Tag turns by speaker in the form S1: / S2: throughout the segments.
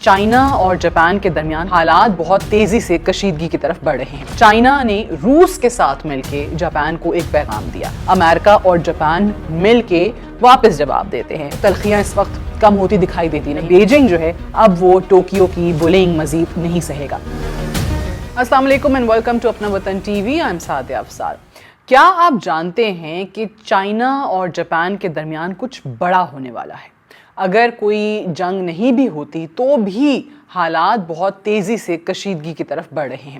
S1: China اور Japan کے درمیان حالات بہت تیزی سے کشیدگی کی طرف بڑھ رہے ہیں۔ چائنا نے روس کے ساتھ مل کے جاپان کو ایک پیغام دیا، امریکہ اور جاپان مل کے واپس جواب دیتے ہیں۔ تلخیاں اس وقت کم ہوتی دکھائی دیتی نہیں۔ بیجنگ جو ہے اب وہ ٹوکیو کی بولنگ مزید نہیں سہے گا۔ السلام علیکم and welcome to Apna Watan TV, I am Sadia Afsar. کیا آپ جانتے ہیں کہ چائنا اور جاپان کے درمیان کچھ بڑا ہونے والا ہے؟ اگر کوئی جنگ نہیں بھی ہوتی تو بھی حالات بہت تیزی سے کشیدگی کی طرف بڑھ رہے ہیں۔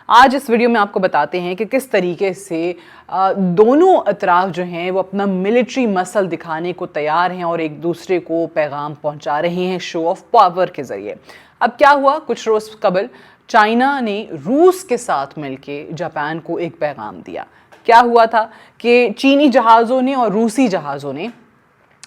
S1: آج اس ویڈیو میں آپ کو بتاتے ہیں کہ کس طریقے سے دونوں اطراف جو ہیں وہ اپنا ملٹری مسل دکھانے کو تیار ہیں اور ایک دوسرے کو پیغام پہنچا رہے ہیں شو آف پاور کے ذریعے۔ اب کیا ہوا؟ کچھ روز قبل چائنا نے روس کے ساتھ مل کے جاپان کو ایک پیغام دیا۔ کیا ہوا تھا کہ چینی جہازوں نے اور روسی جہازوں نے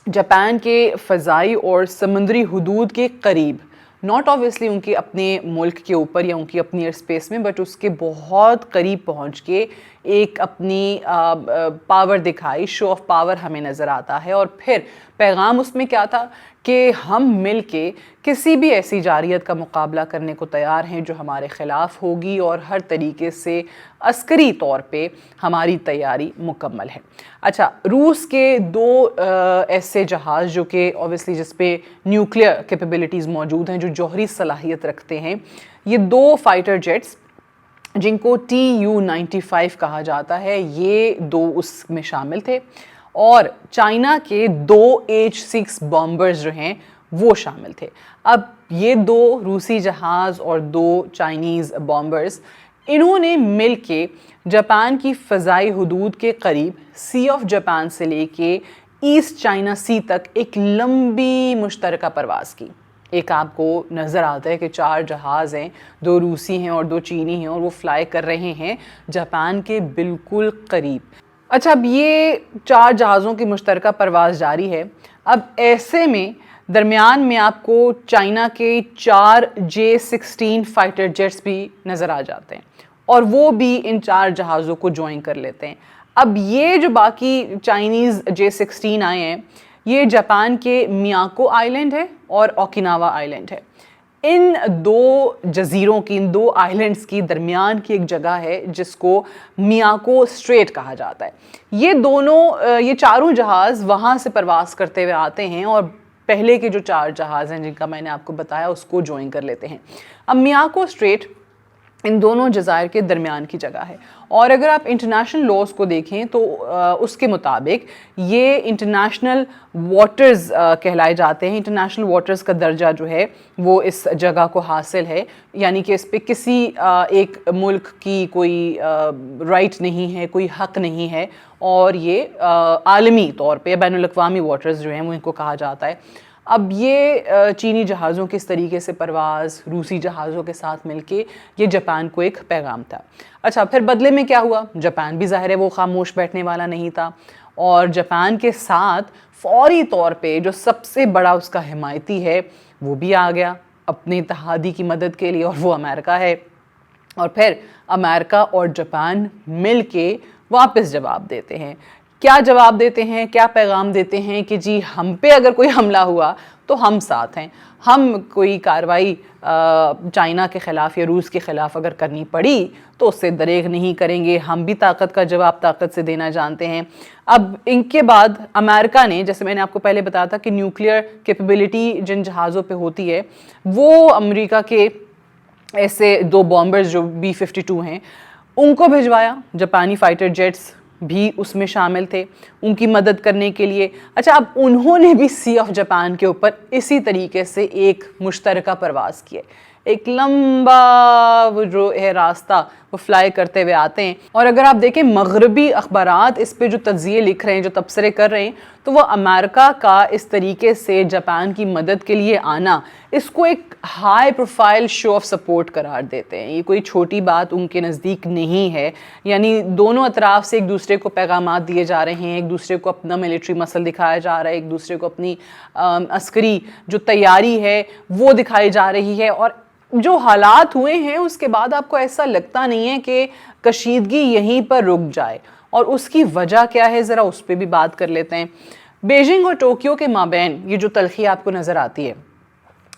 S1: جاپان کے فضائی اور سمندری حدود کے قریب، ناٹ آبویسلی ان کے اپنے ملک کے اوپر یا ان کی اپنی ایئر اسپیس میں، بٹ اس کے بہت قریب پہنچ کے ایک اپنی پاور دکھائی، شو آف پاور ہمیں نظر آتا ہے۔ اور پھر پیغام اس میں کیا تھا کہ ہم مل کے کسی بھی ایسی جارحیت کا مقابلہ کرنے کو تیار ہیں جو ہمارے خلاف ہوگی، اور ہر طریقے سے عسکری طور پہ ہماری تیاری مکمل ہے۔ اچھا، روس کے دو ایسے جہاز جو کہ اوبیسلی جس پہ نیوکلیئر کیپیبلٹیز موجود ہیں، جو جوہری صلاحیت رکھتے ہیں، یہ دو فائٹر جیٹس جن کو TU-95 کہا جاتا ہے، یہ دو اس میں شامل تھے، اور چائنا کے دو H-6 بامبرز جو ہیں وہ شامل تھے۔ اب یہ دو روسی جہاز اور دو چائنیز بامبرز، انہوں نے مل کے جاپان کی فضائی حدود کے قریب سی آف جاپان سے لے کے ایسٹ چائنا سی تک ایک لمبی مشترکہ پرواز کی۔ ایک آپ کو نظر آتا ہے کہ چار جہاز ہیں، دو روسی ہیں اور دو چینی ہیں، اور وہ فلائی کر رہے ہیں جاپان کے بالکل قریب۔ اچھا، اب یہ چار جہازوں کی مشترکہ پرواز جاری ہے۔ اب ایسے میں درمیان میں آپ کو چائنا کے 4 J-16 فائٹر جیٹس بھی نظر آ جاتے ہیں، اور وہ بھی ان چار جہازوں کو جوائن کر لیتے ہیں۔ اب یہ جو باقی چائنیز J-16 آئے ہیں، یہ جاپان کے میاکو آئی لینڈ ہے اور اوکیناوا آئی لینڈ ہے۔ ان دو جزیروں کی، ان دو آئی لینڈز کی درمیان کی ایک جگہ ہے جس کو میاکو اسٹریٹ کہا جاتا ہے۔ یہ چاروں جہاز وہاں سے پرواز کرتے ہوئے آتے ہیں، اور پہلے کے جو چار جہاز ہیں جن کا میں نے آپ کو بتایا اس کو جوائن کر لیتے ہیں۔ اب میاکو اسٹریٹ ان دونوں جزائر کے درمیان کی جگہ ہے، اور اگر آپ انٹرنیشنل لاز کو دیکھیں تو اس کے مطابق یہ انٹرنیشنل واٹرز کہلائے جاتے ہیں۔ انٹرنیشنل واٹرز کا درجہ جو ہے وہ اس جگہ کو حاصل ہے، یعنی کہ اس پہ کسی ایک ملک کی کوئی رائٹ نہیں ہے، کوئی حق نہیں ہے، اور یہ عالمی طور پہ بین الاقوامی واٹرز جو ہیں وہ ان کو کہا جاتا ہے۔ اب یہ چینی جہازوں کے اس طریقے سے پرواز روسی جہازوں کے ساتھ مل کے یہ جاپان کو ایک پیغام تھا۔ اچھا، پھر بدلے میں کیا ہوا؟ جاپان بھی ظاہر ہے وہ خاموش بیٹھنے والا نہیں تھا، اور جاپان کے ساتھ فوری طور پہ جو سب سے بڑا اس کا حمایتی ہے وہ بھی آ گیا اپنے اتحادی کی مدد کے لیے، اور وہ امریکہ ہے۔ اور پھر امریکہ اور جاپان مل کے واپس جواب دیتے ہیں۔ کیا جواب دیتے ہیں؟ کیا پیغام دیتے ہیں کہ جی ہم پہ اگر کوئی حملہ ہوا تو ہم ساتھ ہیں، ہم کوئی کارروائی چائنا کے خلاف یا روس کے خلاف اگر کرنی پڑی تو اس سے دریغ نہیں کریں گے، ہم بھی طاقت کا جواب طاقت سے دینا جانتے ہیں۔ اب ان کے بعد امریکہ نے، جیسے میں نے آپ کو پہلے بتایا تھا کہ نیوکلیئر کیپیبلٹی جن جہازوں پہ ہوتی ہے، وہ امریکہ کے ایسے دو بامبرز جو B-52 ہیں ان کو بھجوایا۔ جاپانی فائٹر جیٹس بھی اس میں شامل تھے ان کی مدد کرنے کے لیے۔ اچھا، اب انہوں نے بھی سی آف جاپان کے اوپر اسی طریقے سے ایک مشترکہ پرواز کیے، ایک لمبا وہ جو ہے راستہ وہ فلائی کرتے ہوئے آتے ہیں۔ اور اگر آپ دیکھیں مغربی اخبارات اس پہ جو تجزیے لکھ رہے ہیں، جو تبصرے کر رہے ہیں، تو وہ امریکہ کا اس طریقے سے جاپان کی مدد کے لیے آنا اس کو ایک high profile show of support قرار دیتے ہیں۔ یہ کوئی چھوٹی بات ان کے نزدیک نہیں ہے، یعنی دونوں اطراف سے ایک دوسرے کو پیغامات دیے جا رہے ہیں، ایک دوسرے کو اپنا ملٹری مسل دکھایا جا رہا ہے، ایک دوسرے کو اپنی عسکری جو تیاری ہے وہ دکھائی جا رہی ہے۔ اور جو حالات ہوئے ہیں اس کے بعد آپ کو ایسا لگتا نہیں ہے کہ کشیدگی یہیں پر رک جائے، اور اس کی وجہ کیا ہے ذرا اس پہ بھی بات کر لیتے ہیں۔ بیجنگ اور ٹوکیو کے مابین یہ جو تلخی آپ کو نظر آتی ہے،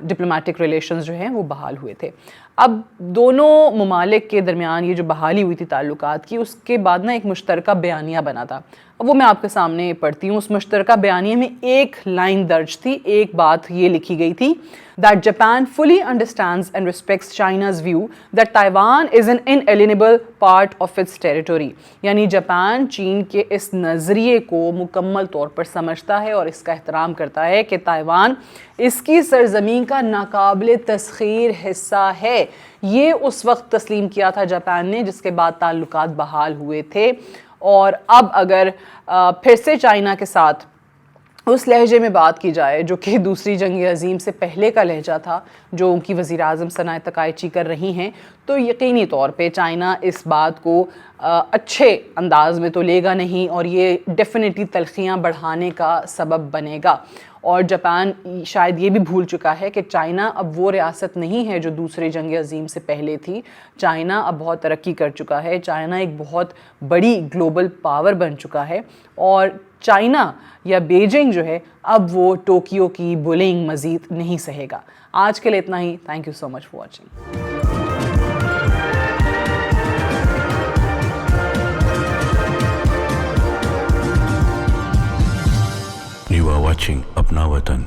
S1: ڈپلومیٹک ریلیشنز جو ہیں وہ بحال ہوئے تھے. اب دونوں ممالک کے درمیان یہ جو بحالی ہوئی تھی تعلقات کی, اس کے بعد نا ایک مشترکہ بیانیہ بنا تھا. اب وہ میں آپ کے سامنے پڑھتی ہوں. اس مشترکہ بیانیے میں ایک لائن درج تھی, ایک بات یہ لکھی گئی تھی that Japan fully understands and respects China's view that Taiwan is an inalienable part of its territory. یعنی جاپان چین کے اس نظریے کو مکمل طور پر سمجھتا ہے اور اس کا احترام کرتا ہے کہ تائیوان اس کی سرزمین کا ناقابل تسخیر حصہ ہے. یہ اس وقت تسلیم کیا تھا جاپان نے جس کے بعد تعلقات بحال ہوئے تھے. اور اب اگر پھر سے چائنا کے ساتھ اس لہجے میں بات کی جائے جو کہ دوسری جنگ عظیم سے پہلے کا لہجہ تھا جو ان کی وزیر اعظم ثناء تقائچی کر رہی ہیں, تو یقینی طور پہ چائنا اس بات کو اچھے انداز میں تو لے گا نہیں اور یہ ڈیفینیٹلی تلخیاں بڑھانے کا سبب بنے گا. اور جاپان شاید یہ بھی بھول چکا ہے کہ چائنا اب وہ ریاست نہیں ہے جو دوسری جنگ عظیم سے پہلے تھی. چائنا اب بہت ترقی کر چکا ہے, چائنا ایک بہت بڑی گلوبل پاور بن چکا ہے اور چائنا یا بیجنگ جو ہے اب وہ ٹوکیو کی بولنگ مزید نہیں سہے گا. آج کے لیے اتنا ہی. Thank you so much for watching.
S2: You are watching Apna Watan.